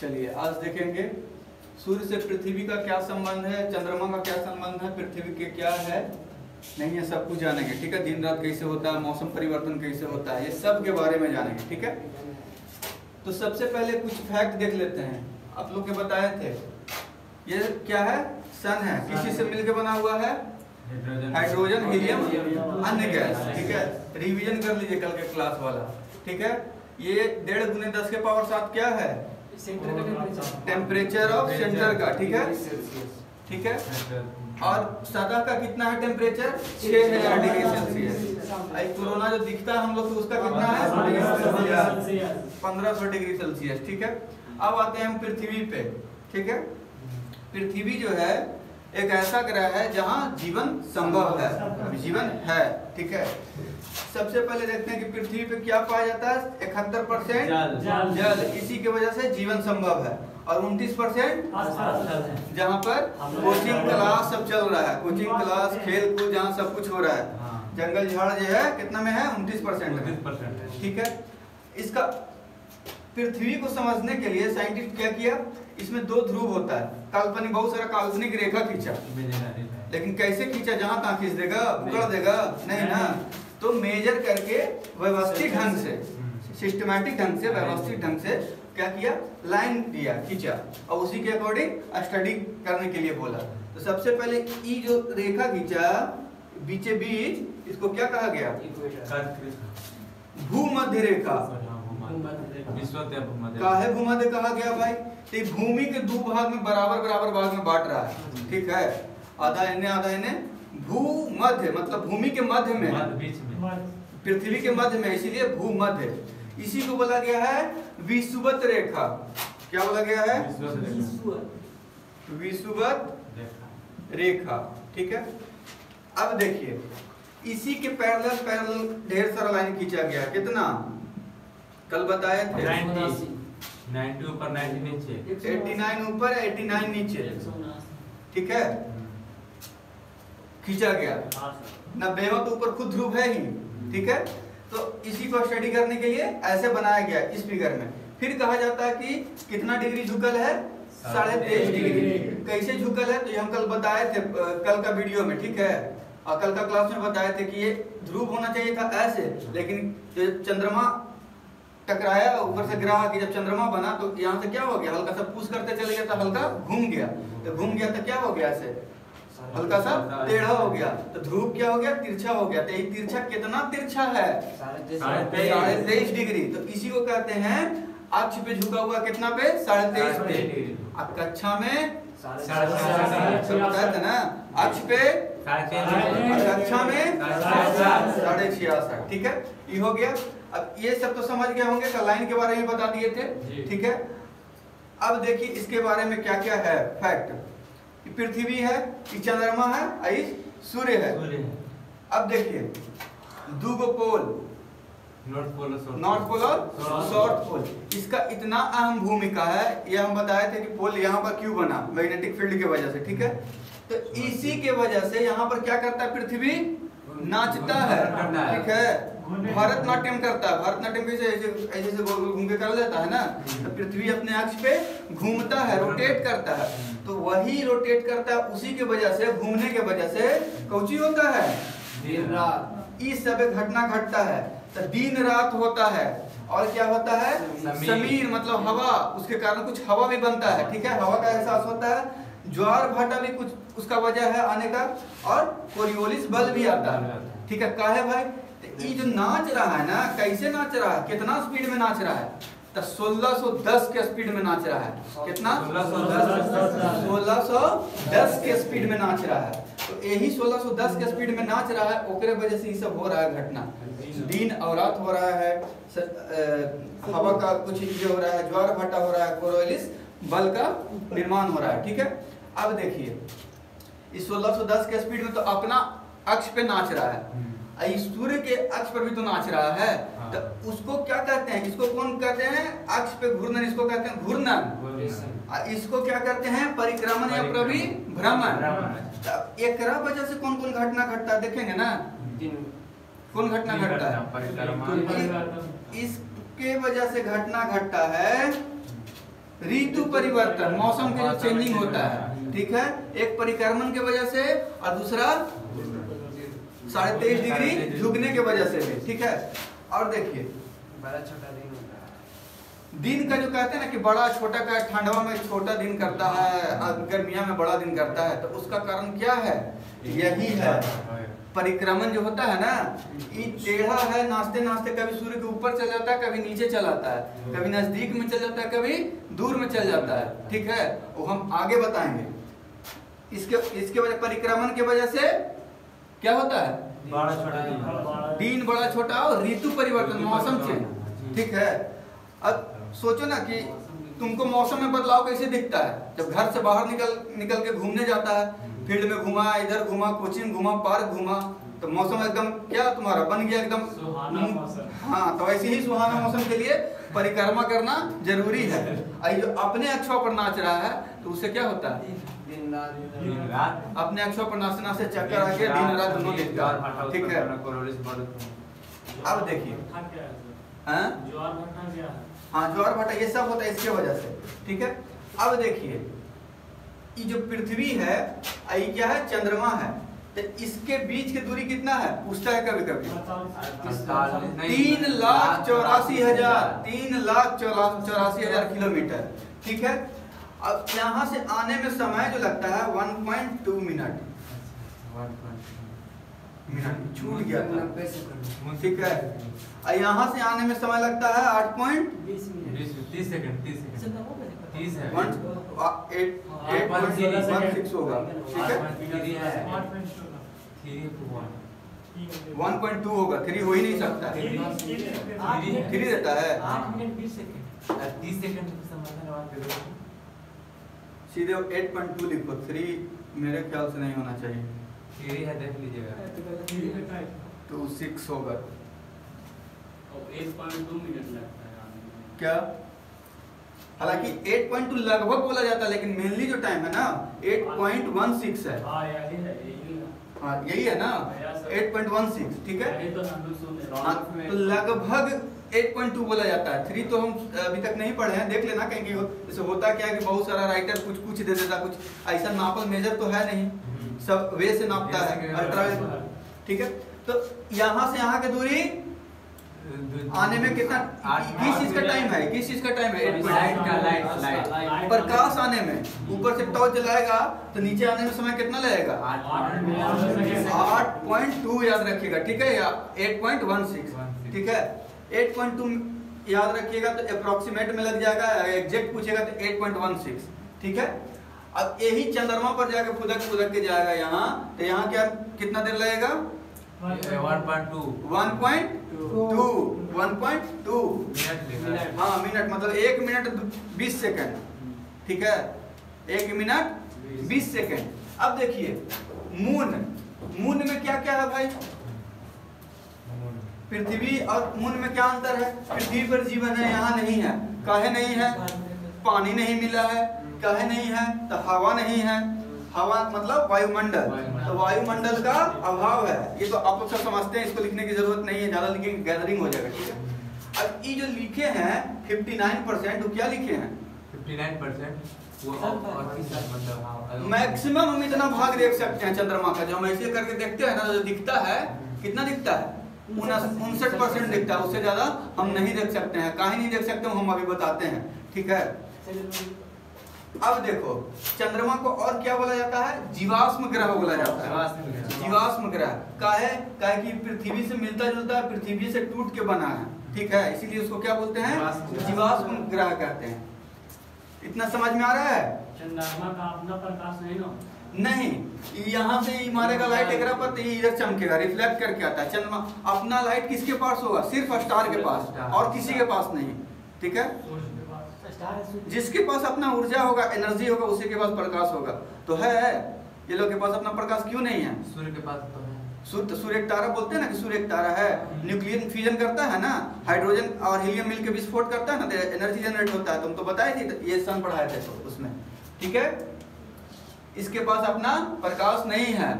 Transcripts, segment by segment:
चलिए आज देखेंगे सूर्य से पृथ्वी का क्या संबंध है, चंद्रमा का क्या संबंध है, पृथ्वी के क्या है नहीं है, सब कुछ जानेंगे। ठीक है, दिन रात कैसे होता है, मौसम परिवर्तन कैसे होता है, ये सब के बारे में जानेंगे। ठीक है, तो सबसे पहले कुछ फैक्ट देख लेते हैं। आप लोग के बताए थे ये क्या है, सन है, किसी से मिलकर बना हुआ है, हाइड्रोजन, हीलियम, अन्य गैस। ठीक है, रिवीजन कर लीजिए कल के क्लास वाला। ठीक है, ये 1.5 × 10⁻⁷ क्या है, टेम्परेचर ऑफ सेंटर का। ठीक है, ठीक है, और सतह का कितना है टेम्परेचर, 6000 डिग्री सेल्सियस। कोरोना जो दिखता है हम लोग को उसका कितना है, 1500 डिग्री सेल्सियस। ठीक है, अब आते हैं हम पृथ्वी पे। ठीक है, पृथ्वी जो है एक ऐसा ग्रह है जहां जीवन संभव है, जीवन है। ठीक है, सबसे पहले देखते हैं कि पृथ्वी पे क्या पाया जाता है, 71% जल, इसी की वजह से जीवन संभव है। और 29% जहाँ पर कोचिंग क्लास सब चल रहा है, कोचिंग क्लास, खेल कूद, जहाँ सब कुछ हो रहा है। जंगल झाड़ जो है कितना में है, 29%। ठीक है, इसका पृथ्वी को समझने के लिए साइंटिस्ट क्या किया, इसमें 2 ध्रुव होता है, काल्पनिक, बहुत सारा काल्पनिक रेखा खींचा, लेकिन कैसे खींचा, जहां तहां खींच देगा, उकड़ देगा नहीं ना, तो मेजर करके व्यवस्थित ढंग से, सिस्टमैटिक ढंग से, व्यवस्थित ढंग से क्या किया, लाइन दिया, खींचा, और उसी के अकॉर्डिंग स्टडी करने के लिए बोला। तो सबसे पहले ये जो रेखा खींचा बीचे बीच, इसको क्या कहा गया, भूमध्य रेखा। काहे भूमध्य कहा गया भाई, तो भूमि के 2 भाग में बराबर भाग में बांट रहा है। ठीक है, आधा इन्हें आधा इन्हें, भूमध्य मतलब भूमि के मध्य में, पृथ्वी के मध्य में, इसीलिए भूमध्य। इसी को बोला गया है विषुवत रेखा। क्या बोला गया है, विषुवत रेखा। ठीक है, अब देखिए इसी के पैरेलल ढेर सारा लाइन खींचा गया, कितना कल बताए थे, 90 ऊपर 90 नीचे, 89 ऊपर 89 नीचे। ठीक है, खींचा गया, 90वां तो ऊपर खुद ध्रुव है ही। ठीक है, तो इसी को स्टडी करने के लिए ऐसे बनाया गया इस फिगर में। फिर कहा जाता है कि कितना डिग्री झुकल है, 23.5 डिग्री। कैसे झुकल है, तो ये हम कल बताए थे कल का वीडियो में। ठीक है, और कल का क्लास में बताए थे कि ये ध्रुव होना चाहिए था ऐसे, लेकिन चंद्रमा टकराया ऊपर से ग्रह की, जब चंद्रमा बना तो यहाँ से क्या हो गया, हल्का सा पुश करते चले गया, तो हल्का घूम गया, तो घूम गया तो क्या हो गया, ऐसे हल्का सा टेढ़ा हो गया, तो ध्रुव क्या हो गया, तिरछा हो गया। तो ये तिरछा कितना तिरछा है, 23.5 डिग्री। तो इसी को कहते हैं अक्ष पे झुका हुआ कितना पे, 23.5 पे। अब कक्षा में ना अक्ष पे, कक्षा में 66.5। ठीक है, ये हो गया। अब ये सब तो समझ गए होंगे, का लाइन के बारे में बता दिए थे। ठीक है, अब देखिए इसके बारे में क्या क्या है फैक्ट। पृथ्वी है, चंद्रमा है, सूर्य है। अब देखिए 2 पोल, नॉर्थ पोल और साउथ पोल। इसका इतना अहम भूमिका है, ये हम बताए थे कि पोल यहाँ पर क्यों बना, मैग्नेटिक फील्ड की वजह से। ठीक है, तो इसी के वजह से यहाँ पर क्या करता है, पृथ्वी नाचता है। ठीक है, भरतनाट्यम करता है। भरतनाट्यम कैसे, ऐसे ऐसे गोल गोल घूम के कर लेता है ना, तो पृथ्वी अपने अक्ष पे घूमता है, रोटेट करता है। तो वही रोटेट करता है, उसी के वजह से, घूमने के वजह से कौची होता है, दिन रात, इस सब घटना घटता है। तो दिन रात होता है, और क्या होता है, समीर मतलब हवा, उसके कारण कुछ हवा भी बनता है। ठीक है, हवा का एहसास होता है, ज्वार भाटा भी कुछ उसका वजह है आने का, और कोरियोलिस बल भी आता है। ठीक है, काहे भाई, ये जो नाच रहा है ना, कैसे नाच रहा है, कितना स्पीड में नाच रहा है, तो 1610 के स्पीड में नाच रहा है। कितना, 1610 के स्पीड में नाच रहा है। तो यही 1610 के स्पीड में नाच रहा है, ओकरे वजह से ये सब हो रहा है घटना, दिन और रात हो रहा है, हवा का कुछ ये हो रहा है, ज्वार भाटा हो रहा है, कोरियोलिस बल का निर्माण हो रहा है। ठीक है, अब देखिए इस 1610 के स्पीड में तो अपना अक्ष पे नाच रहा है, इस सूर्य के अक्ष पर भी तो नाच रहा है। तो उसको क्या कहते हैं, इसको कौन कहते हैं, अक्ष पे घूर्णन, इसको कहते हैं घूर्णन। इसको क्या कहते हैं, परिक्रमण या परिभ्रमण। एक वजह से कौन कौन घटना घटता है देखेंगे ना, कौन घटना घटता है, इसके वजह से घटना घटता है ऋतु परिवर्तन, मौसम के जो चेंजिंग होता है, ठीक है, एक परिक्रमण के वजह से और दूसरा 23.5 डिग्री झुकने के वजह से भी, ठीक है। और देखिए बड़ा छोटा दिन होता है, दिन का जो कहते हैं ना कि बड़ा छोटा का, ठंडवा में छोटा दिन करता है, गर्मिया में बड़ा दिन करता है, तो उसका कारण क्या है? यही है परिक्रमण जो होता है ना, ये टेढ़ा है, नाचते नाचते कभी सूर्य के ऊपर चल जाता है, कभी नीचे चल आता है, कभी नजदीक में चल जाता है, कभी दूर में चल जाता है, ठीक है, वो हम आगे बताएंगे। इसके वजह परिक्रमण के वजह से क्या होता है? बड़ा छोटा दिन बड़ा छोटा और ऋतु परिवर्तन, मौसम चेंज, ठीक है। अब सोचो ना कि तुमको मौसम में बदलाव कैसे दिखता है? जब घर से बाहर निकल के घूमने जाता है, फील्ड में घूमा, इधर घूमा, कोचिंग घूमा, पार्क घूमा, तो मौसम एकदम क्या तुम्हारा बन गया एकदम सुहाना मौसम। हाँ, तो ऐसे ही सुहाना मौसम के लिए परिक्रमा करना जरूरी है। जो अपने अक्षों पर नाच रहा है तो उससे क्या होता है? दिन दिन रात अपने अक्षों पर नाचते नाचते चक्कर आके दिन रात दोनों दिखता है, ठीक है। अब देखिए हाँ? ज्वार भट्टा क्या है? हाँ, ज्वार भाटा ये सब होता है इसके वजह से, ठीक है। अब देखिए ये जो पृथ्वी है, ये क्या है? चंद्रमा है, तो इसके बीच की दूरी कितना है? पूछता है कभी कभी। 3,84,000 किलोमीटर, ठीक है। अब यहाँ से आने में समय जो लगता है 1.2 मिनट छूट गया था, 90 सेकंड, ठीक है। और यहाँ से आने में समय लगता है 20 मिनट, 30 सेकंड 30 है 8.16 होगा, ठीक है। 1.2 होगा, 3 हो ही नहीं सकता, 3 रहता है। 8 मिनट 20 सेकंड 30 सेकंड सीधे 8.2 लिखो, 3 मेरे ख्याल से नहीं होना चाहिए, 3 है, देख लीजिएगा। तो 6 होगा 1.2 मिनट लगता है क्या? हालांकि 8.2 लगभग बोला जाता है, लेकिन मेनली जो टाइम है ना 8.16 है। हाँ यही है, यही है। हाँ यही है ना 8.16, ठीक है। यही तो हम सुन रहे हाँ, तो लगभग 8.2 बोला जाता है। 3 तो हम अभी तक नहीं पढ़े हैं, देख लेना कहीं जैसे होता क्या है कि बहुत सारा राइटर कुछ दे देता, कुछ ऐसा नापल मेजर तो है नहीं, सब वे से नापता है, अल्ट्रा, ठीक है। तो यहाँ से यहाँ की दूरी आने में कितना, किस चीज का टाइम है? किस चीज का टाइम है? लाइट प्रकाश आने में, ऊपर से टॉर्च जलाएगा तो नीचे आने में समय कितना लगेगा? 8.2 याद रखिएगा, ठीक है, या 8.16, ठीक है। 8.2 याद रखिएगा तो अप्रोक्सीमेट में लग जाएगा, एग्जैक्ट पूछेगा तो 8.16, ठीक है। अब यही चंद्रमा पर जाके फुदक के जाएगा यहाँ, तो यहाँ क्या कितना देर लगेगा? 1.2 1.2 मिनट। हाँ मिनट, मतलब 1 मिनट 20 सेकंड, ठीक है, 1 मिनट 20 सेकंड। अब देखिए मून में क्या क्या है भाई? पृथ्वी और मून में क्या अंतर है? पृथ्वी पर जीवन है, यहाँ नहीं है। काहे नहीं है? पानी नहीं मिला है। काहे नहीं है? तो हवा नहीं है। हवा मतलब वायुमंडल, तो वायुमंडल का अभाव है। ये तो आप लोग सब समझते हैं, इसको लिखने की जरूरत नहीं है, ज्यादा लिखेंगे गैदरिंग हो जाएगा, ठीक है। अब ये जो लिखे हैं 59%, वो क्या लिखे हैं? 59% वो और मतलब मैक्सिमम हम इतना भाग देख सकते हैं चंद्रमा का, जो हम ऐसे करके देखते हैं ना, जो दिखता है कितना दिखता है? 59% दिखता है, उससे ज्यादा हम नहीं देख सकते हैं। काहे नहीं देख सकते हम अभी बताते हैं, ठीक है। अब देखो चंद्रमा को और क्या बोला जाता है? जीवाश्म ग्रह बोला जाता है। जीवाश्म ग्रह काहे कि पृथ्वी से मिलता जुलता है, पृथ्वी से टूट के बना है, ठीक है, इसीलिए उसको क्या बोलते हैं? जीवाश्म ग्रह कहते हैं। इतना समझ में आ रहा है? चंद्रमा का अपना प्रकाश नहीं ना? नहीं, यहाँ से ही मारेगा लाइट एकरा पर, तो इधर चमकेगा, रिफ्लेक्ट करके आता है। चंद्रमा अपना लाइट किसके पास होगा? सिर्फ स्टार के पास, और किसी के पास नहीं, ठीक है। जिसके पास अपना ऊर्जा होगा, एनर्जी होगा, उसी के पास प्रकाश होगा। तो है ये लोग के पास अपना प्रकाश क्यों नहीं है? सूर्य के पास तो है। सूर्य एक तारा बोलते हैं ना कि सूर्य एक तारा है, न्यूक्लियर फ्यूजन करता है ना, हाइड्रोजन और हीलियम मिलकर विस्फोट करता है ना, तो एनर्जी जनरेट होता है। तुम तो बताए थे, ये सन पढ़ाए थे तो उसमें, ठीक है। इसके पास अपना प्रकाश नहीं है।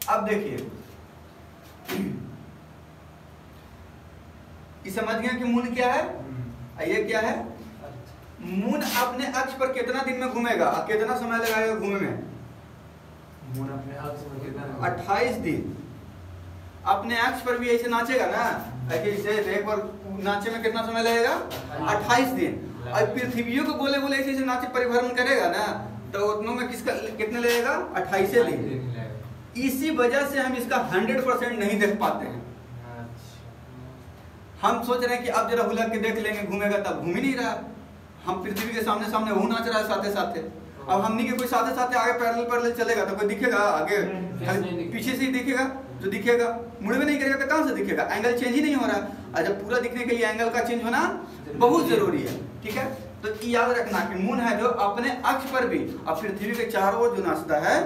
अब देखिए ये समझ गए कि मून क्या है? ये क्या है? मून अपने अक्ष पर कितना दिन में घूमेगा और कितना समय लगाएगा घूमे में? मून अपने अक्ष पर कितना? 28 दिन। अपने अक्ष पर भी ऐसे नाचेगा ना, ऐसे एक बार नाचे में कितना समय लगेगा? 28 दिन। और पृथ्वियों को बोले बोले ऐसे नाचे परिभ्रमण करेगा ना, तो उतनों में किसका कितने लगेगा? 28 दिन। इसी वजह से हम इसका 100% नहीं देख पाते हैं। हम सोच रहे हैं कि अब जरा हुला के देख लेंगे घूमेगा, तब घूम ही नहीं रहा। हम पृथ्वी के सामने सामने वो नाच रहा है साथे साथे। अब हमनी के कोई साथे साथे आगे पैरेलल चलेगा तो कोई दिखेगा आगे? पीछे से ही दिखेगा। जो दिखेगा मुड़ में नहीं करेगा तो कहां से दिखेगा? एंगल चेंज ही नहीं हो रहा। और जब पूरा दिखने के लिए एंगल का चेंज होना बहुत जरूरी है। ठीक है, तो याद रखना कि मून है जो अपने अक्ष पर भी और पृथ्वी के चारों ओर जो नाचता है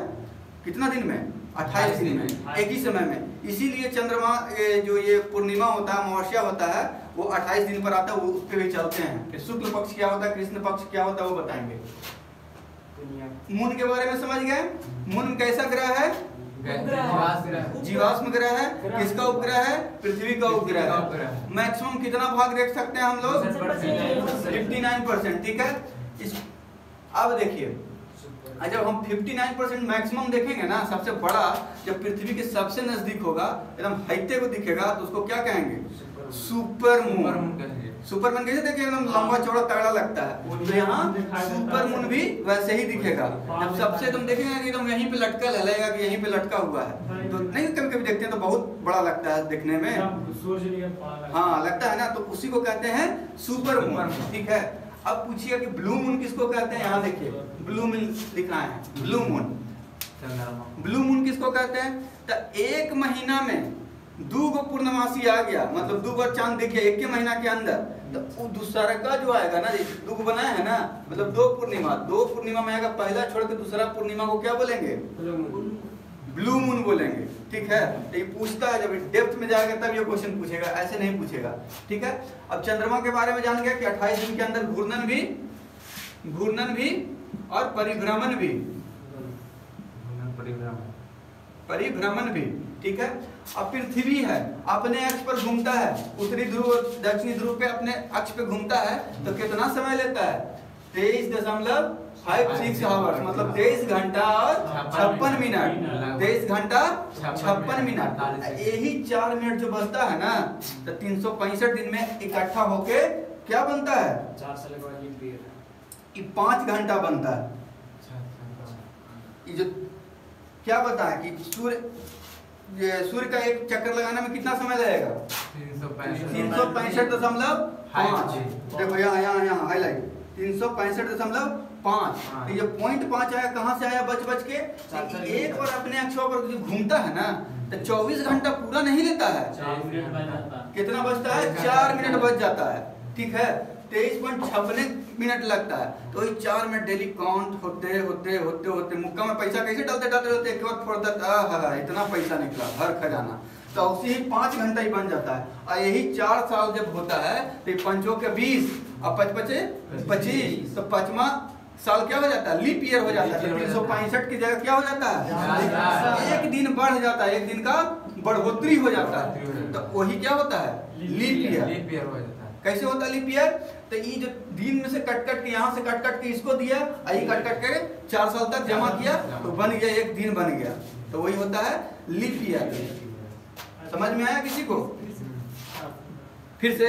कितना दिन में? 28 दिन में, एक ही समय में। इसीलिए चंद्रमा जो ये पूर्णिमा होता है, अमावस्या होता है, वो 28 दिन पर आता है, वो उस पर भी चलते हैं। फिर शुक्ल पक्ष क्या होता है, कृष्ण पक्ष क्या होता है, वो बताएंगे। मून के बारे में समझ गए? मून कैसा ग्रह है? जीवाश्म ग्रह है। किसका उपग्रह है? पृथ्वी का उपग्रह है। मैक्सिमम कितना भाग देख सकते हैं हम लोग? 59%। ठीक है, अब देखिए जब हम 59% मैक्सिमम देखेंगे ना, सबसे बड़ा जब पृथ्वी के सबसे नजदीक होगा, एकदम हाइटे को दिखेगा, तो उसको क्या कहेंगे? Super moon. सुपरमैन कैसे देखेगा? एकदम लंबा चौड़ा तगड़ा लगता है। तो यहाँ सुपर मून भी वैसे ही दिखेगा। जब सबसे तुम देखेंगे कि एकदम यहीं पे लटका लगेगा कि यहीं पे लटका हुआ है, तो नहीं कभी कभी देखते हैं तो बहुत बड़ा लगता है देखने में। हाँ लगता है ना, तो उसी को कहते हैं सुपर मून। ठीक है, अब पूछिए कि ब्लू मून किसको कहते हैं? यहाँ देखिए ब्लू मून लिखा है, ब्लू मून। ब्लू मून किसको कहते हैं? तो एक महीना में 2 गो पूर्णमासी आ गया, मतलब 2 बार चांद दिख गया एक के महीना के अंदर, तो वो दूसरा का जो आएगा ना, 2 गो बनाया है ना, मतलब 2 पूर्णिमा में आएगा। पहला छोड़ के दूसरा पूर्णिमा को क्या बोलेंगे? ब्लू मून बोलेंगे। ठीक है, ये पूछता है, जब डेप्थ में जाएगा तब ये क्वेश्चन पूछेगा, ऐसे नहीं पूछेगा। ठीक है, अब चंद्रमा के बारे में जान गया कि 28 दिन के अंदर घूर्णन भी और परिभ्रमण भी। ठीक है, अब पृथ्वी है अपने अक्ष पर घूमता है, उत्तरी ध्रुव और दक्षिणी ध्रुव पे अपने अक्ष पे घूमता है, तो कितना समय लेता है? 23.56 आवर्स, मतलब 23 घंटा और 56 मिनट। 23 घंटा 56 मिनट। यही 4 मिनट जो बचता है ना, तो 365 दिन में इकट्ठा होके क्या बनता है? 4 साल के बाद ये 5 घंटा बनता है। ये जो क्या बताया कि सूर्य का एक चक्कर लगाने में कितना समय लगेगा? 365.5। देखो यहाँ हाईलाइट 365.5। ये पॉइंट 5 आया, कहाँ से आया? बच के एक बार अपने अक्षों पर जो घूमता है ना, तो 24 घंटा पूरा नहीं लेता है। 4 मिनट बच जाता है। कितना बचता है? 4 मिनट बच जाता है। ठीक है, 23.56 मिनट लगता है। तो ये 4 मिनट डेली काउंट होते मुक्का में पैसा कैसे डालते एक बार फोड़ देता, इतना पैसा निकला हर खजाना। तो उसी ही 5 घंटा ही बन जाता है। और यही 4 साल जब होता है तो 5 के 20 और 5 25, तो 5वां साल क्या हो जाता है? लीप ईयर हो जाता है। 365 की जगह क्या हो जाता है? एक दिन बढ़ जाता है, एक दिन का बढ़ोतरी हो जाता है। तो वही क्या होता है? लीप ईयर हो जाता है। कैसे होता है लीप ईयर? तो ये जो दिन में से कट के यहाँ से कट के इसको दिया, ये कट के 4 साल तक जमा किया, तो बन गया, एक दिन बन गया। तो वही होता है लीप ईयर। समझ में आया किसी को? फिर से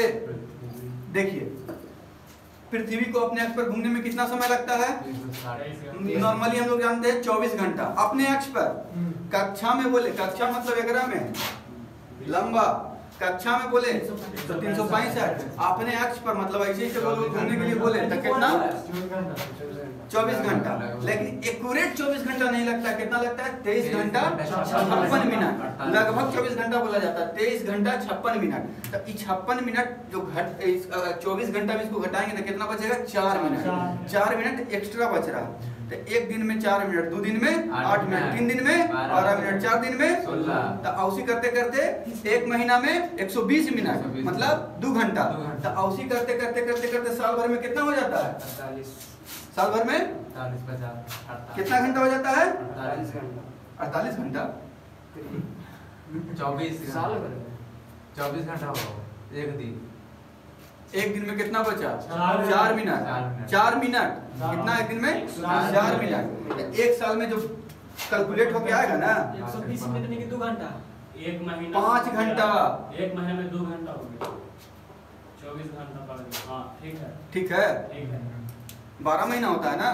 देखिए, पृथ्वी को अपने अक्ष पर घूमने में कितना समय लगता है? नॉर्मली हम लोग जानते हैं 24 घंटा अपने अक्ष पर। कक्षा में बोले, कक्षा मतलब एकरा में लंबा, कक्षा में बोले तो 365। अपने अक्ष पर मतलब ऐसे ही बोलो घूमने के लिए बोले तो कितना? 24 घंटा। लेकिन एक्यूरेट 24 घंटा नहीं लगता। कितना लगता है? 23 घंटा 56 मिनट। लगभग 24 घंटा बोला जाता है। 23 घंटा 56 मिनट। तो 56 मिनट जो 24 घंटा में इसको घटाएंगे तो कितना बचेगा? 4 मिनट। 4 मिनट एक्स्ट्रा बच रहा। तो एक दिन में 4 मिनट, 2 दिन में 8 मिनट, 3 दिन में 12 मिनट, 4 दिन में 16। तो औसी करते करते एक महीना में 120 मिनट, मतलब 2 घंटा। तो औसी करते साल भर में कितना हो जाता है? 48। साल भर में 48 कितना घंटा हो जाता है? 48 घंटा। 48 घंटा। 24 साल भर में 24 घंटा होगा एक दिन। एक दिन में कितना बचा? 4 मिनट। 4 मिनट कितना एक दिन में? 4 मिनट। एक साल में जो कैलकुलेट होके आएगा ना 120 मिनट नहीं कि 2 घंटा। एक महीना 5 घंटा। एक महीने में 2 घंटा हो गया, 24 घंटा पड़ गया। हाँ ठीक है, ठीक है, ठीक है। 12 महीना होता है ना?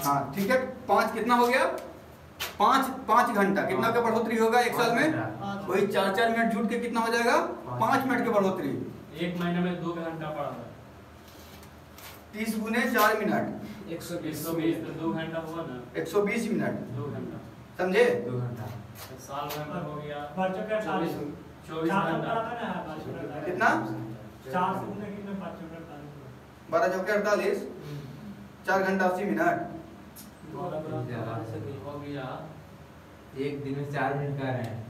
हाँ ठीक है। 5 कितना हो गया? 5 घंटा। कितना का बढ़ोतरी होगा एक साल में? वही 4 मिनट जुट के कितना हो जाएगा? 5 मिनट की बढ़ोतरी। एक महीने में 2 घंटा पड़ा है। 30 गुने 4 मिनट 120 तो 2 घंटा हुआ ना, 120 मिनट। 2 घंटा समझे? 2 घंटा। तो साल भर में हो गया बच्चों का 24 घंटा। कितना? 4 से गुना कितना 5 का 12 चौके 48, 4 घंटा 80 मिनट। हो गया। एक दिन में 4 मिनट कर रहे हैं।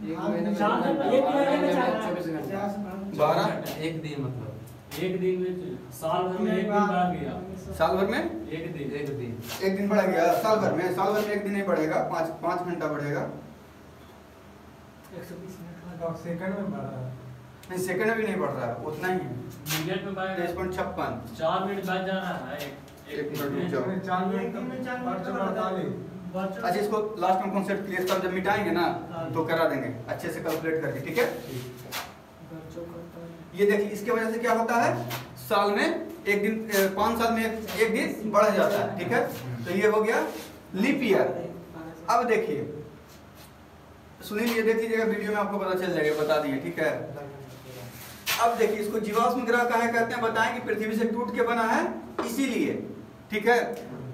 एक महीने में 4 घंटा, 24 घंटा। 12 एक दिन मतलब एक दिन में साल भर में एक दिन बढ़ गया। साल भर में एक दिन एक दिन बढ़ गया। साल भर में एक दिन नहीं बढ़ेगा, 5 घंटा बढ़ेगा। 120 मिनट और सेकंड में बढ़ा है। नहीं, सेकंड में भी नहीं बढ़ रहा है, उतना ही है। मिनट में बढ़ 23.56। 4 मिनट बाद जा रहा है। एक मिनट रुक जाओ। 4 मिनट 48। अच्छा, इसको लास्ट में कॉन्सेप्ट क्लियर कर, जब मिटाएंगे ना तो करा देंगे अच्छे से कैलकुलेट करके, ठीक है? ये देखिए, इसके वजह से क्या होता है, साल में एक दिन, 5 साल में एक दिन बढ़ जाता है, ठीक है? तो ये हो गया लीप ईयर। अब देखिए, सुनील ये देख लीजिएगा, वीडियो में आपको पता चल जाएगा, बता दिए, ठीक है? अब देखिए, इसको जीवाश्म ग्रह काहे कहते हैं, बताएं कि पृथ्वी से टूट के बना है इसीलिए, ठीक है?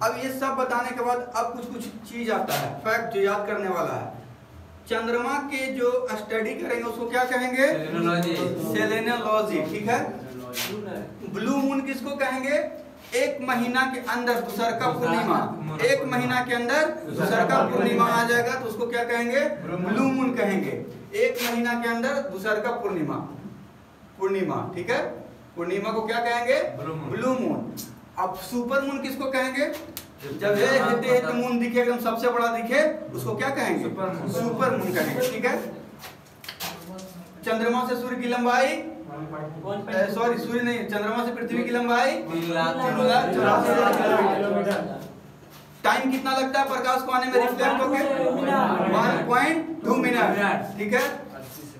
अब ये सब बताने के बाद अब कुछ चीज आता है, फैक्ट जो याद करने वाला है। चंद्रमा के जो स्टडी करेंगे उसको क्या कहेंगे? सेलेनोलॉजी, ठीक है? ब्लू मून किसको कहेंगे? एक महीना के अंदर दूसर का पूर्णिमा, एक महीना के अंदर दूसर का पूर्णिमा आ जाएगा तो उसको क्या कहेंगे? ब्लू मून कहेंगे। एक महीना के अंदर दूसर का पूर्णिमा, ठीक है? पूर्णिमा को क्या कहेंगे? Blue moon. अब सुपर मून किसको कहेंगे? जब ये मून दिखे, एकदम सबसे बड़ा दिखे, उसको क्या कहेंगे? सुपर मून कहेंगे, ठीक है? चंद्रमा से सूर्य की लंबाई, सॉरी सूर्य नहीं, चंद्रमा से पृथ्वी की लंबाई 3,84,000 किलोमीटर। टाइम कितना लगता है प्रकाश को आने में रिफ्लेक्ट होके? 1.2 मिनट, ठीक है?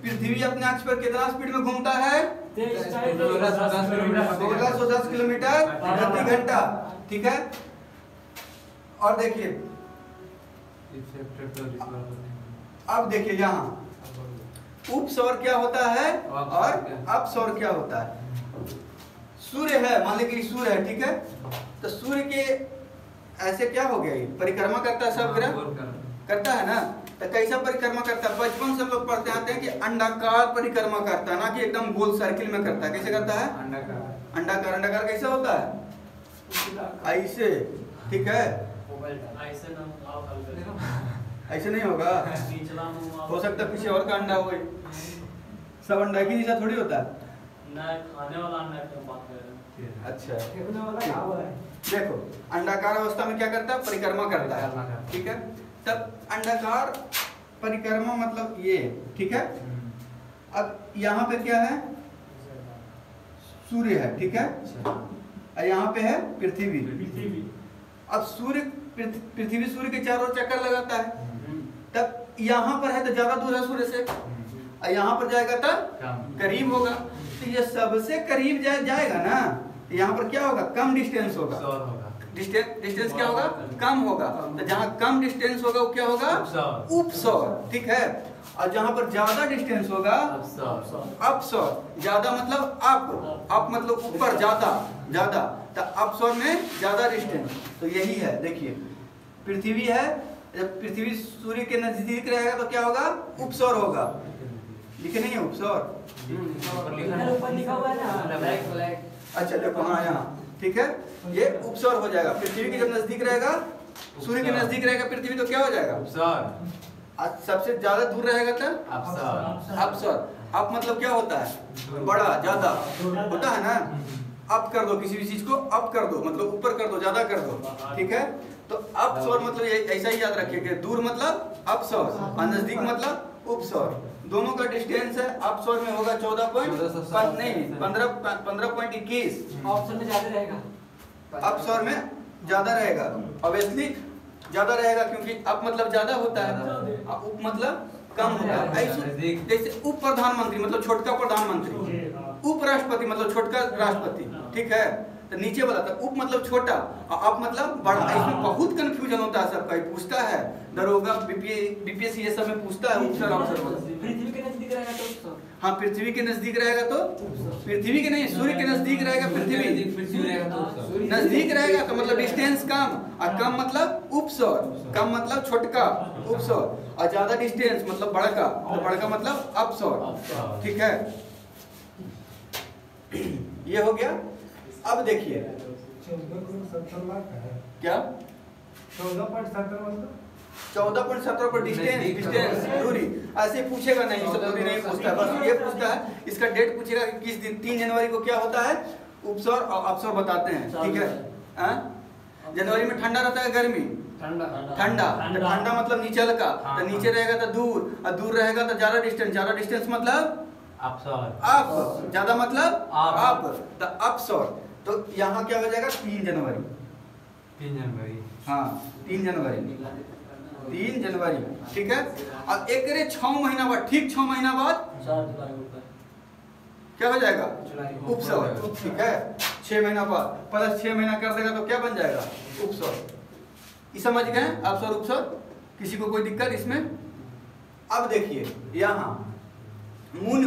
पृथ्वी अपने अक्ष पर कितना स्पीड में घूमता है? 1610 किलोमीटर प्रति घंटा, ठीक है? और देखिए, अब देखिए यहाँ उपसौर क्या होता है और अपसौर क्या होता है। सूर्य है, मान लीजिए सूर्य है, ठीक है? तो सूर्य के ऐसे क्या हो गया, परिक्रमा करता है, सब ग्रह करता है ना? तो कैसा परिक्रमा करता है? बचपन से हम लोग पढ़ते आते हैं कि अंडाकार परिक्रमा करता है, ना कि एकदम गोल सर्किल में करता है। कैसे करता है? अंडाकार कैसे होता है? ऐसे, ठीक है? ऐसे नहीं होगा, हो सकता है पीछे और का अंडा हो। सब अंडा की जैसा थोड़ी होता है ना, खाने वाला अंडा की बात कर रहे हैं। अच्छा, देखो अंडाकार अवस्था में क्या करता है? परिक्रमा करता है, ठीक है? तब अंडाकार परिक्रमा मतलब ये, ठीक है? अब यहाँ पे क्या है? सूर्य है, ठीक है? और यहाँ पे है पृथ्वी। अब पृथ्वी सूर्य के चारों ओर चक्कर लगाता है। तब यहाँ पर है तो ज्यादा दूर है सूर्य से, और यहाँ पर जाएगा तब करीब होगा। तो ये सबसे करीब जाएगा ना, यहाँ पर क्या होगा? कम डिस्टेंस होगा। डिस्टेंस क्या होगा? कम होगा। तो जहाँ कम डिस्टेंस होगा वो क्या होगा? उपसौर, ठीक है? और जहाँ पर ज्यादा डिस्टेंस होगा अपसौर। ज्यादा मतलब अप मतलब ऊपर, ज्यादा। तो अपसौर में ज्यादा डिस्टेंस। तो यही है, देखिए पृथ्वी है, जब पृथ्वी सूर्य के नजदीक रहेगा तो क्या होगा? उपसौर होगा। लिखे नहीं है उपसौर? अच्छा देखो, हाँ यहाँ, ठीक है? ये उपसौर हो जाएगा। पृथ्वी के जब नजदीक रहेगा, सूर्य के नजदीक रहेगा पृथ्वी, तो क्या हो जाएगा? उपसौर। सबसे ज्यादा दूर रहेगा तब अपसौर। अप मतलब क्या होता है? बड़ा, ज्यादा होता है ना? अप कर दो, किसी भी चीज को अप कर दो मतलब ऊपर कर दो, ज्यादा कर दो, ठीक है? तो अपसौर मतलब ऐसा ही याद रखिए कि दूर मतलब अपसौर और नजदीक मतलब उपसौर। दोनों का डिस्टेंस है अपसोर में होगा 14.5 नहीं 15.21। ऑप्शन में ज्यादा रहेगा, अपसोर में ज्यादा रहेगा, ऑब्वियसली ज्यादा रहेगा क्योंकि अप मतलब ज्यादा होता है, उप मतलब कम होता है। ऐसे जैसे उप प्रधानमंत्री मतलब छोटका प्रधानमंत्री, उपराष्ट्रपति मतलब छोटका राष्ट्रपति, ठीक है। तो नीचे वाला था उप मतलब छोटा और अप मतलब बड़ा। इसमें बहुत कंफ्यूजन होता है सबका, पूछता है दरोगा बीपीएससी ये सब में पूछता है उपसर अफसर वाला। पृथ्वी के नजदीक रहेगा तो उपसर। हाँ पृथ्वी के नजदीक रहेगा तो पृथ्वी के नहीं सूर्य के नजदीक रहेगा पृथ्वी रहेगा तो नजदीक रहेगा तो मतलब डिस्टेंस कम, और कम मतलब उपसौर, कम मतलब छोटका उपसौर, और ज्यादा डिस्टेंस मतलब बड़का, तो बड़का मतलब अपसौर, ठीक है। ये हो गया। अब देखिए 14.70 लाख है क्या 14.70 मतलब 14.17 पर डिस्टेंस दूरी ऐसे पूछेगा नहीं, सब दूरी नहीं पूछता, बस ये पूछता है इसका डेट पूछेगा कि किस दिन 3 जनवरी को क्या होता है, उपसौर और अपसौर बताते हैं, ठीक है। जनवरी में ठंडा रहता है गर्मी ठंडा, तो ठंडा मतलब नीचे का, तो नीचे रहेगा तो दूर, और दूर रहेगा तो ज्यादा डिस्टेंस मतलब अप, ज्यादा मतलब अप, तो अपसौर। तो यहाँ क्या हो जाएगा 3 जनवरी, 3 जनवरी, हाँ 3 जनवरी, ठीक है। और एक 6 महीना बाद, ठीक 6 महीना बाद क्या हो जाएगा उपसौर, ठीक है। 6 महीना बाद प्लस 6 महीना कर देगा तो क्या बन जाएगा उपसौर। ये समझ गए अपसौर उपसौर, किसी को कोई दिक्कत इसमें। अब देखिए यहाँ मून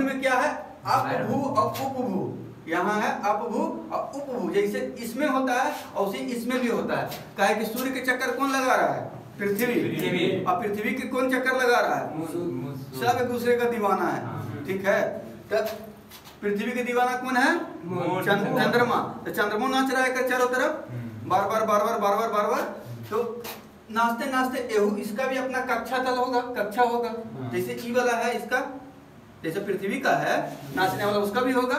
में क्या है अपभू और उपभू, यहाँ है अपभू और उपभू, जैसे इसमें होता है और उसी इसमें भी होता है। काहे कि सूर्य के चक्कर कौन लगा रहा है, पृथ्वी, और पृथ्वी के कौन चक्कर लगा रहा है, सब एक दूसरे का दीवाना है, ठीक है। तो पृथ्वी के दीवाना कौन है, चंद्रमा, तो चंद्रमा नाच रहा है चारों तरफ, बार बार। तो नाचते एहू इसका भी अपना कक्षा तल होगा, कक्षा होगा, जैसे ई वाला है इसका, जैसे पृथ्वी का है नाचने वाला उसका भी होगा।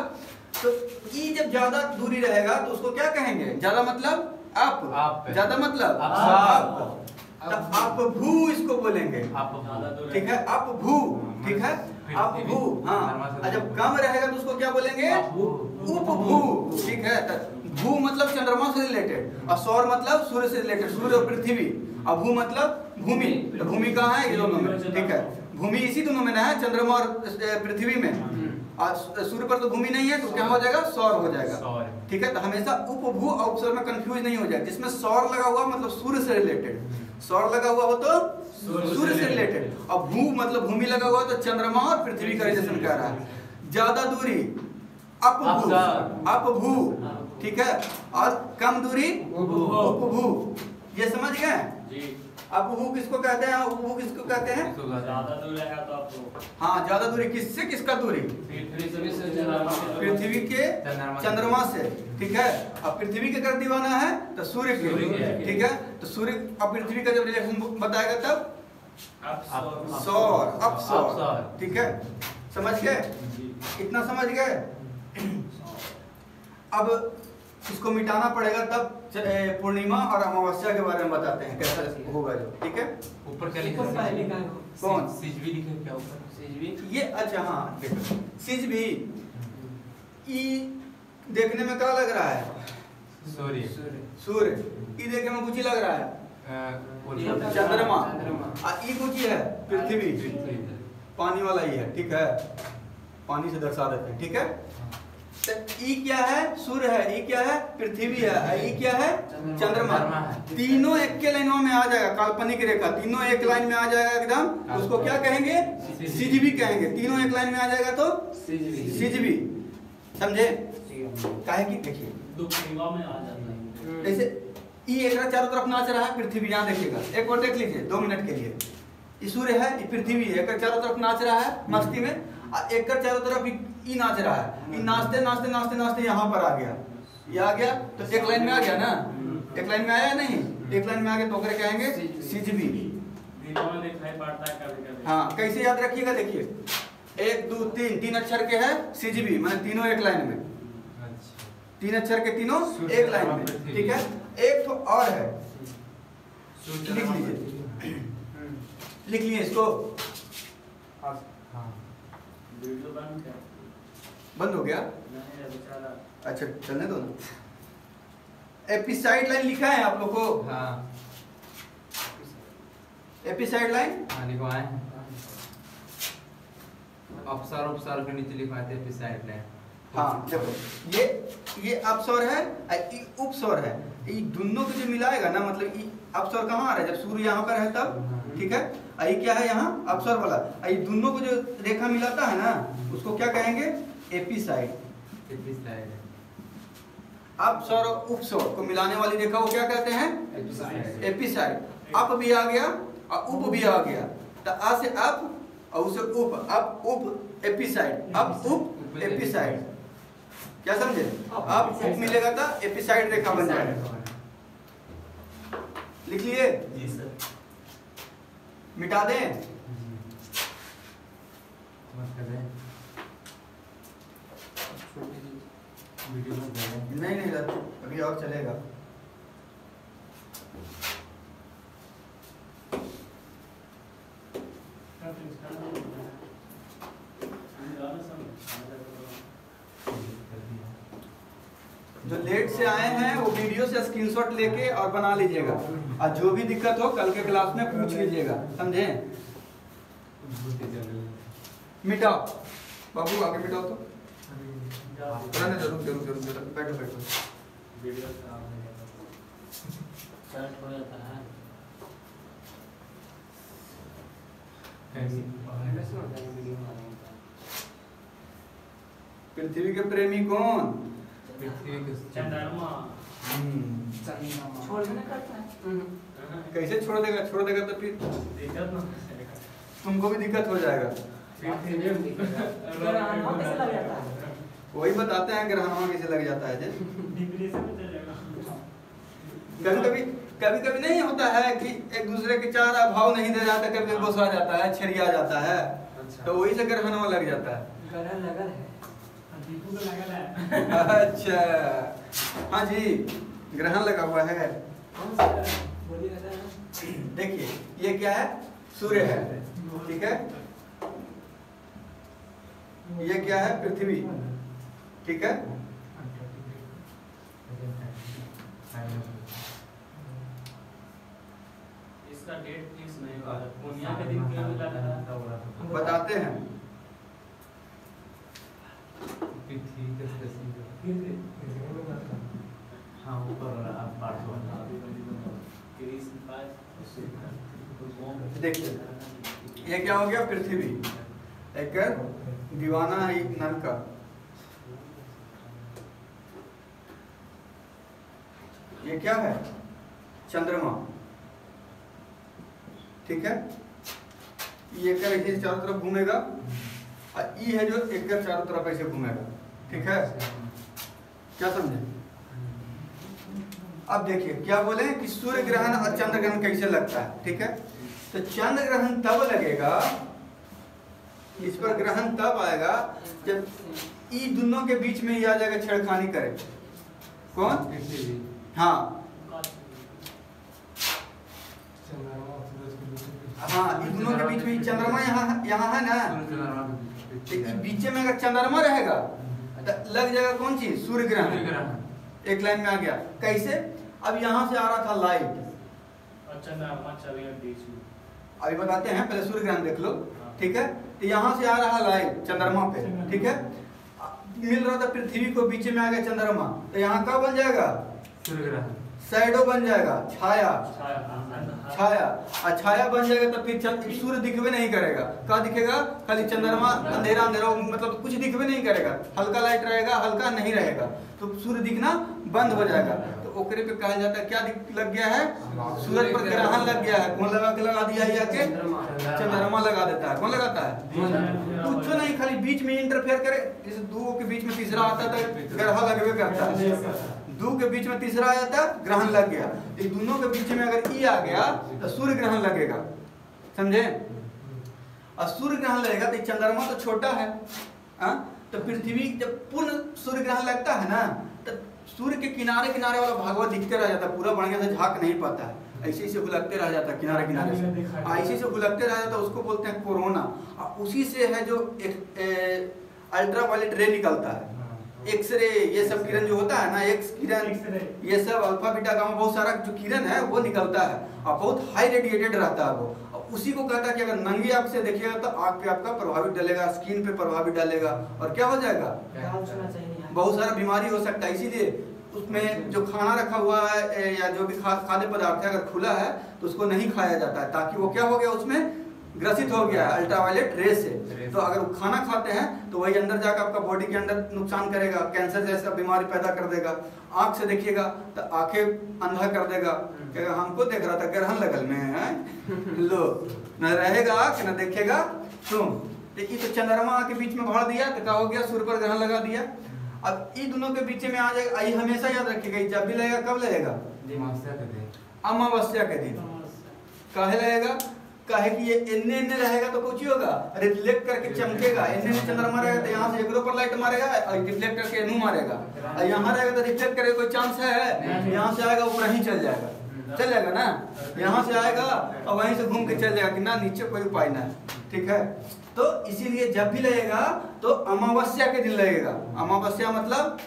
तो ई जब ज्यादा दूरी रहेगा तो उसको क्या कहेंगे, ज्यादा मतलब अप, ज्यादा मतलब अप, तो अपभू इसको बोलेंगे, ठीक है, अपभू, ठीक है, अपभू। हाँ जब कम रहेगा तो उसको क्या बोलेंगे, उपभू, ठीक है। भू मतलब चंद्रमा से रिलेटेड, और सौर मतलब सूर्य से रिलेटेड, सूर्य और पृथ्वी, और भू मतलब भूमि, तो भूमि कहाँ है, ये दोनों में, ठीक है। भूमि इसी दोनों में ना है, चंद्रमा और पृथ्वी में, और सूर्य पर तो भूमि नहीं है, तो क्या हो जाएगा सौर हो जाएगा, ठीक है। तो हमेशा उपभू और उपसौर में कंफ्यूज नहीं हो जाए, जिसमें सौर लगा हुआ मतलब सूर्य से रिलेटेड, सौर लगा हुआ हो तो सूर्य से रिलेटेड, और भू मतलब भूमि लगा हुआ तो चंद्रमा और पृथ्वी का रिलेशन कर रहा है। ज्यादा दूरी अपभू, ठीक है, और कम दूरी उपभू, ये समझ गए। अपभू किसको कहते हैं, उपभू किसको कहते हैं, ज्यादा दूर रहेगा तो आपको, हाँ ज्यादा दूरी किससे, किसका दूरी, पृथ्वी के चंद्रमा से, ठीक है। अब पृथ्वी के अगर दीवाना है तो सूर्य के, ठीक है। तो सूर्य और पृथ्वी का जब रिलेशन बताएगा तब सौर, अपसौर, ठीक है। समझ गए, इतना समझ गए। अब इसको मिटाना पड़ेगा, तब पूर्णिमा और अमावस्या के बारे में बताते हैं कैसा होगा जो, ठीक है। ऊपर क्या लिखा है, कौन सिजवी लिखा क्या ऊपर, सिजवी ये, अच्छा हाँ देखो सिजवी, ई देखने में क्या लग रहा है, सूर्य, ई देखने में कुछ लग रहा है चंद्रमा, और ई कुछ है पृथ्वी, पानी वाला ही है, ठीक है, पानी से दर्शा देते हैं, ठीक है। तो ई क्या है, सूर्य है, ई क्या है, पृथ्वी है, ई क्या है, चंद्रमा। तीनों एक के लाइनों में आ जाएगा, काल्पनिक रेखा तीनों एक लाइन में आ जाएगा एकदम, उसको क्या कहेंगे, सिजवी कहेंगे। तीनों एक लाइन में आ जाएगा तो सिजवी, समझे। काहे की देखिए में आ जाता है, जैसे ई एक चारों तरफ नाच रहा है, पृथ्वी यहाँ देखिएगा, एक बार देख लीजिए 2 मिनट के लिए। ये सूर्य है, ये पृथ्वी है, एक चारों तरफ नाच रहा है मस्ती में, और एक चारों तरफ ई नाच रहा है। ई नाचते नाचते नाचते नाचते यहाँ पर आ गया, ये आ गया तो एक लाइन में आ गया ना, एक लाइन में आया नहीं, एक लाइन में आ गया तो ओकरे कहेंगे सिजवी। हाँ कैसे याद रखिएगा, देखिए 1 2 3 3 अक्षर के है सिजवी, माने तीनों एक लाइन में, 3 अक्षर के तीनों एक लाइन में, ठीक है। एक तो और है, लिख लीजिए, लिख लिए इसको, हाँ हाँ वीडियो बंद कर। बंद हो गया। नहीं बेचारा। अच्छा चलने दो ना। एपिसाइड लाइन लिखा है आप लोग को? हाँ एपिसाइड लाइन हाँ लिखवाए हैं। अपसर उपसर के नीचे लिखवाए थे एपिसाइड लाइन। हाँ देखो ये अपस्वर है और ये उपस्वर है। ये दोनों को जो मिलाएगा ना, मतलब ये अपस्वर कहाँ आ रहा है जब सूर्य यहाँ पर है तब, ठीक है। और ये क्या है यहाँ अपस्वर वाला। और ये दोनों को जो रेखा मिलाता है ना उसको क्या कहेंगे? एपिसाइड। एपिसाइड अपस्वर और उपस्वर को मिलाने वाली रेखा को क्या कहते हैं? एपिसाइड। एपिसाइड। अप भी आ गया और उप भी आ गया, तो आ से अप और उसे उप, अप उप एपिसाइड, अप उप एपिसाइड। क्या समझे? अब उप मिलेगा तो एपिसाइड रेखा बन जाएगा। लिख लिए? जी सर। मिटा दें? मत कर दें। वीडियो में दे दें। नहीं नहीं रख, अभी और चलेगा। जो लेट से आए हैं वो वीडियो से स्क्रीनशॉट लेके और बना लीजिएगा, और जो भी दिक्कत हो कल के क्लास में पूछ लीजिएगा, समझे? मिटाओ बाबू, आगे मिटाओ तो। रहने दो, रुक जरूर जरूर जरूर, बैठो बैठो। वीडियो खराब हो गया। स्टार्ट हो जाता है। पृथ्वी के प्रेमी कौन? पृथ्वी के चंद्रमा। छोड़ देना करता है। कैसे छोड़ देगा? छोड़ देगा तो फिर दिक्कत ना तुमको भी दिक्कत हो जाएगा। ग्रहण कैसे लग जाता है? वही बताते हैं ग्रहण कैसे लग जाता है। डिप्रेशन में चलेगा। कभी कभी नहीं होता है कि एक दूसरे के चार भाव नहीं दे जाता, कभी गुस्सा जाता है, छरिया जाता है, तो वही से ग्रहण में लग जाता है। ग्रहण लगल है। दीपू को लगा है। अच्छा हाँ जी, ग्रहण लगा हुआ है। कौन सा ग्रहण? बोलिए ना। देखिए ये क्या है? सूर्य है, ठीक है। ये क्या है? पृथ्वी, ठीक है। इसका डेट फिक्स नहीं हुआ है। पूर्णिया के दिन क्यों लगा है? बताते हैं। पृथ्वी के हाँ ऊपर वाला पार्ट वाला। देखिए ये क्या हो गया? पृथ्वी एक दीवाना है एक नल का। ये क्या है? चंद्रमा, ठीक है। ये कर ऐसे चारों तरफ घूमेगा, और ये है जो एक कर चारों तरफ ऐसे घूमेगा, ठीक है। क्या समझे? अब देखिए क्या बोले कि सूर्य ग्रहण और चंद्र ग्रहण कैसे लगता है, ठीक है। तो चंद्र ग्रहण तब लगेगा, इस पर ग्रहण तब आएगा जब ई दोनों के बीच में ही आ जाएगा, छेड़खानी करे। कौन? पृथ्वी। हाँ हाँ, इन दोनों के बीच में चंद्रमा यहाँ है ना, तो बीच में अगर चंद्रमा रहेगा तो लग जाएगा कौन चीज? सूर्य ग्रहण। एक लाइन में आ गया। कैसे? अब यहाँ से आ रहा था लाइट, और चंद्रमा चल गया बीच में। अभी बताते हैं, पहले सूर्य ग्रहण देख लो, ठीक है। तो यहाँ से आ रहा लाइट चंद्रमा पे, ठीक है। मिल रहा था पृथ्वी को, बीच में आ गया चंद्रमा, तो यहाँ क्या बन जाएगा? सूर्य ग्रहण। शैडो बन जाएगा, छाया। छाया, और छाया बन जाएगा तो फिर सूर्य दिखबे नहीं करेगा। क्या दिखेगा? खाली चंद्रमा, अंधेरा अंधेरा, मतलब कुछ दिखबे नहीं करेगा। हल्का लाइट रहेगा, हल्का नहीं रहेगा, तो सूर्य दिखना बंद हो जाएगा। तो ओकरे पे कहा जाता है क्या लग गया है? सूरज पर ग्रहण लग गया है। कौन लगा दिया? जाके चंद्रमा लगा देता है। कौन लगाता है? कुछ नहीं, खाली बीच में इंटरफेयर करे। जैसे दो के बीच में तीसरा आता है तो ग्रहण लगबे करता है। दो के बीच में तीसरा आ जाता है, ग्रहण लग गया। ये दोनों के बीच में अगर ई आ गया तो सूर्य ग्रहण लगेगा, समझे। और सूर्य ग्रहण लगेगा तो चंद्रमा तो छोटा है, तो पृथ्वी जब पूर्ण सूर्य ग्रहण लगता है ना, तो सूर्य के किनारे किनारे वाला भागवत दिखते रह जाता है, पूरा बढ़िया से झांक नहीं पाता है। ऐसे ऐसे हुलकते रह जाता किनारे किनारे से, ऐसे ऐसे हुलकते रह जाता, उसको बोलते हैं कोरोना। उसी से है जो अल्ट्रा वायलेट रे निकलता है, एक्सरे, ये सब किरण जो होता है ना, एक्स किरण, ये सब अल्फा बीटा गामा बहुत सारा जो किरण है वो निकलता है और बहुत हाई रेडिएटेड रहता है वो। उसी को कहता है कि अगर नंगी आंख से देखिएगा तो आंख पे आपका प्रभावित डालेगा, स्किन पे प्रभावित डालेगा और क्या हो जाएगा, बहुत सारा बीमारी हो सकता है। इसीलिए उसमें जो खाना रखा हुआ है या जो भी खाद्य पदार्थ है अगर खुला है तो उसको नहीं खाया जाता है, ताकि वो क्या हो गया, उसमें ग्रसित हो गया है अल्ट्रावायलेट रे से। तो अगर वो खाना खाते हैं तो वही अंदर जाकर आपका बॉडी के अंदर नुकसान करेगा, कैंसर जैसा बीमारी पैदा कर देगा। आंख से देखिएगा तो आंखें अंधा कर देगा, कहेगा हमको देख रहा था ग्रहण लगल में है लो, न रहेगा आंख न देखेगा तुम। देखिए तो चंद्रमा के बीच में भर दिया तो क्या हो गया, सूर्य पर ग्रहण लगा दिया। अब इन दोनों के बीच में आ जाएगा, ये हमेशा याद रखिएगा, जब भी लगेगा कब लगेगा, अमावस्या के दिन। काहे लगेगा, काहे कि ये इन्ने इन्ने रहेगा तो कुछ होगा, रिफ्लेक्ट करके चमकेगा। इन्ने इन्ने चंद्रमा रहेगा तो यहाँ से एकरो पर लाइट मारेगा और रिफ्लेक्ट करके इन्हू मारेगा, और यहाँ रहेगा तो रिफ्लेक्ट करके कोई चांस है, यहाँ से आएगा ऊपर ही चल जाएगा ना, यहाँ से आएगा और वहीं से घूम के चल जाएगा कि ना नीचे कोई उपाय ना है, ठीक है। तो इसीलिए जब भी लगेगा तो अमावस्या के दिन लगेगा। अमावस्या मतलब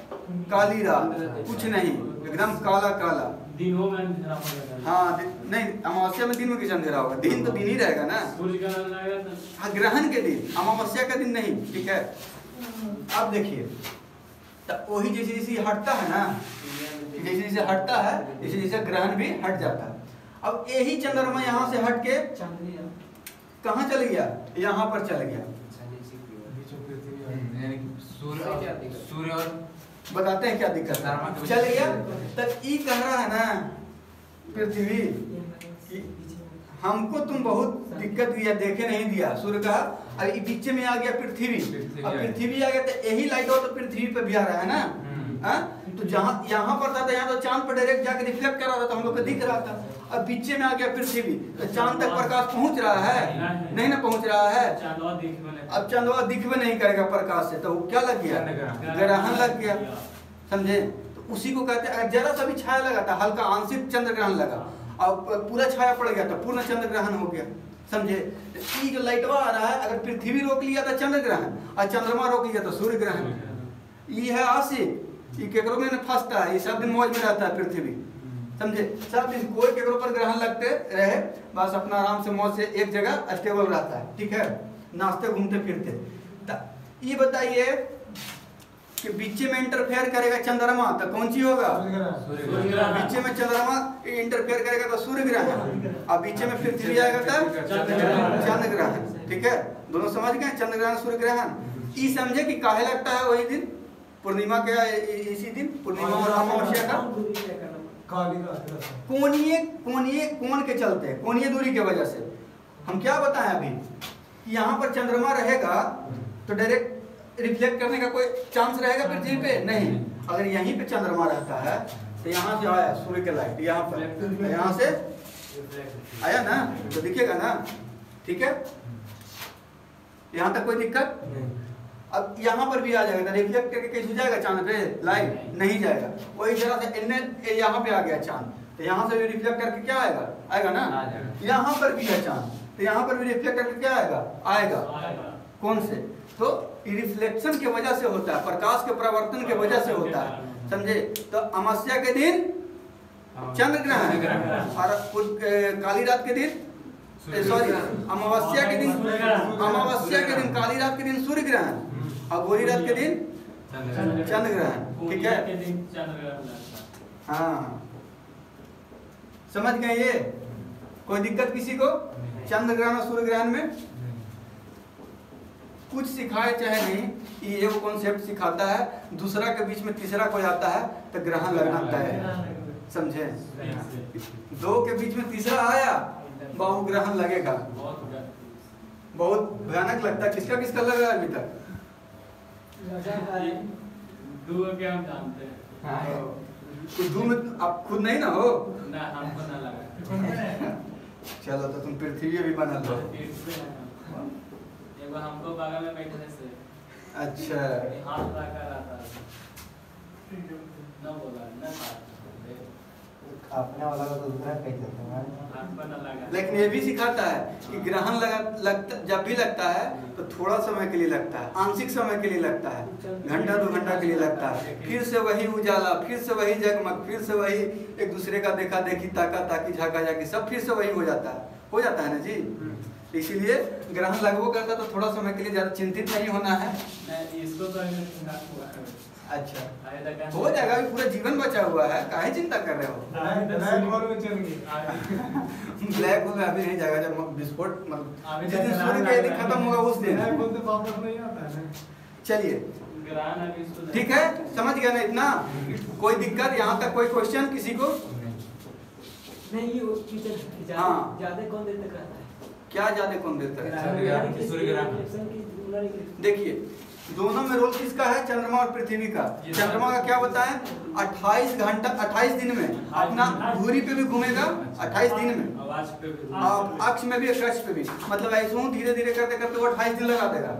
काली रात, कुछ नहीं, एकदम काला काला दिनों में अंधेरा हो जाता है। हाँ नहीं, अमावस्या में दिन में किस अंधेरा होगा, दिन तो दिन ही रहेगा ना, सूर्य का लगेगा तो हाँ ग्रहण के दिन, अमावस्या का दिन नहीं, ठीक है। अब देखिए तो वही जैसे जैसे हटता है ना, जैसे जैसे हटता है जैसे जैसे ग्रहण भी हट जाता है। अब यही चंद्रमा यहाँ से हट के कहाँ चल गया, यहाँ पर चल गया। सूर्य और बताते हैं क्या दिक्कत है, चल गया तब ई कह रहा है ना पृथ्वी कि हमको तुम बहुत दिक्कत दिया, देखे नहीं दिया। सूर्य कहा अरे बीच में आ गया पृथ्वी, अब पृथ्वी आ गया तो यही लाइट हो तो पृथ्वी पे भी आ रहा है ना, तो जहाँ यहाँ पर था यहाँ तो चांद पर डायरेक्ट जाकर रिफ्लेक्ट कर रहा था तो हम लोग को दिख रहा था। अब बीच में आ गया पृथ्वी तो चांद तक प्रकाश पहुंच रहा है, नहीं ना पहुंच रहा है। अब चंद्रमा दिखबे नहीं करेगा प्रकाश से, तो क्या लग गया, ग्रहण लग गया, समझे। तो उसी को कहते हैं जरा सा भी छाया लगा था, हल्का आंशिक चंद्र ग्रहण लगा, और पूरा छाया पड़ गया तो पूर्ण चंद्र ग्रहण हो गया, समझे। ये जो लाइटवा आ रहा है, अगर पृथ्वी रोक लिया तो चंद्र ग्रहण, और चंद्रमा रोक लिया तो सूर्य ग्रहण। ये है आशिक, ये केकरो में फंसता है, ये सब दिन मौज में रहता है पृथ्वी, समझे। सब दिन कोई केकरो पर ग्रहण लगते रहे, बस अपना आराम से मौज से एक जगह स्टेबल रहता है, ठीक है, नाचते घूमते फिरते। ये बताइए कि बीच में इंटरफेयर करेगा चंद्रमा तो कौन सी होगा, बीच में चंद्रमा इंटरफेयर करेगा तो सूर्य ग्रहण, और बीच में पृथ्वी आएगा तो चंद्र ग्रहण, ठीक है। दोनों समझ गए, चंद्र ग्रहण सूर्य ग्रहण। ये समझे कि काहे लगता है वही दिन, पूर्णिमा के इसी दिन, पूर्णिमा और अमावस्या का कोण के चलते, कोणीय दूरी के वजह से। हम क्या बताएं अभी, यहाँ पर चंद्रमा रहेगा तो डायरेक्ट रिफ्लेक्ट करने का कोई चांस रहेगा पृथ्वी पे, नहीं। अगर यहीं पे चंद्रमा रहता है तो यहाँ से आया सूर्य के लाइट, यहाँ पर यहाँ से आया ना तो दिखेगा ना, ठीक है, यहाँ तक कोई दिक्कत। अब यहाँ पर भी आ जाएगा, रिफ्लेक्ट करके कैसे जाएगा चांद पे, लाइट नहीं जाएगा। वही जरा से इन्ने यहाँ पे आ गया चांद तो यहाँ से भी रिफ्लेक्ट करके क्या आएगा, आएगा ना। यहाँ पर भी है चांद तो यहाँ पर भी रिफ्लेक्ट करके क्या आएगा, आएगा। कौन से, तो रिफ्लेक्शन की वजह से होता है, प्रकाश के परिवर्तन की वजह से होता है, समझे। तो अमावस्या के दिन चंद्र ग्रहण और काली रात के दिन, सॉरी अमावस्या के दिन काली रात के दिन सूर्य ग्रहण, और गोरी रात के दिन चंद्र ग्रहण, ठीक है। हाँ समझ गए, ये कोई दिक्कत किसी को, चंद्र ग्रहण और सूर्य ग्रहण में कुछ सिखाए चाहे नहीं, ये वो कॉन्सेप्ट सिखाता है। दूसरा के बीच में तीसरा कोई आता है तो ग्रहण लगना तय, समझे। दो के बीच में तीसरा आया बहु ग्रहण लगेगा, बहुत भयानक लगता है। किसका किसका लगा अभी तक, के हम जानते हैं, दो में आप खुद नहीं ना हो ना, हमको ना लगा। चलो तो तुम पृथ्वी भी बना लो। एगो हमको बगल में बैठने से, अच्छा हाथ रखा रहता है, ना बोला ना अपने वाला का तो दूसरा कहीं चलता है। हाथ पर न लगा। लेकिन ये भी सिखाता है कि ग्रहण जब भी लगता है तो थोड़ा समय के लिए लगता है, आंशिक समय के लिए लगता है, घंटा 2 घंटा के लिए लगता है, फिर से वही उजाला, फिर से वही जगमग, फिर से वही एक दूसरे का देखा देखी, ताका ताकी, झाका झाकी, सब फिर से वही हो जाता है ना जी। इसीलिए ग्रहण लगभग करता तो थोड़ा समय के लिए ज्यादा चिंतित नहीं होना है। नहीं, इसको तो अच्छा आए तक हो जाएगा, अभी पूरा जीवन बचा हुआ है, काहे चिंता कर रहे हो। ब्लैक होल में चल गई। ब्लैक होल में अभी नहीं जाएगा, जब विस्फोट अभी जिस दिन तक सूर्य का यदि खत्म होगा उस दिन। ब्लैक होल तो वापस नहीं आता है ना। चलिए ग्रहण अभी इसको ठीक है, समझ गया ना इतना। कोई दिक्कत यहाँ तक, कोई क्वेश्चन किसी को? नहीं ये टीचर हाँ। ज्यादा कौन देर तक रहता है? क्या ज्यादा कौन देता है? सूर्य ग्रहण। देखिए दोनों में रोल किसका है? चंद्रमा और पृथ्वी का। चंद्रमा का क्या बताएं? 28 घंटा 28 दिन में अपना धुरी पे भी घूमेगा, 28 दिन में आवाज पे भी। अक्ष में भी, अक्ष पे भी, मतलब ऐसे हूँ धीरे धीरे करते करते वो 28 दिन लगा देगा।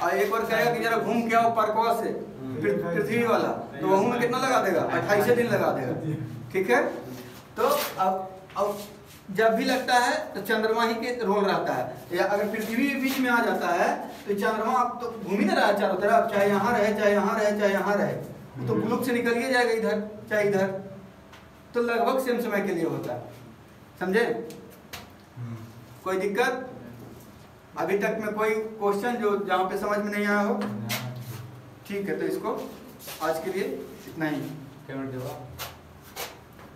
और एक बार कहेगा कि जरा घूम के आओ परकवा से पृथ्वी वाला, तो वह में कितना लगा देगा? 28 दिन लगा देगा। ठीक है, तो अब जब भी लगता है तो चंद्रमा ही के रोल रहता है। या अगर पृथ्वी बीच में आ जाता है तो चंद्रमा अब तो घूम ही ना रहा है चारों तरफ, चाहे यहाँ रहे चाहे यहाँ रहे चाहे यहाँ रहे, तो ग्लूक से निकल ही जाएगा इधर चाहे इधर, तो लगभग सेम समय के लिए होता है। समझे? कोई दिक्कत अभी तक में? कोई क्वेश्चन जो जहाँ पे समझ में नहीं आया हो? ठीक है, तो इसको आज के लिए इतना ही। पेमेंट देगा।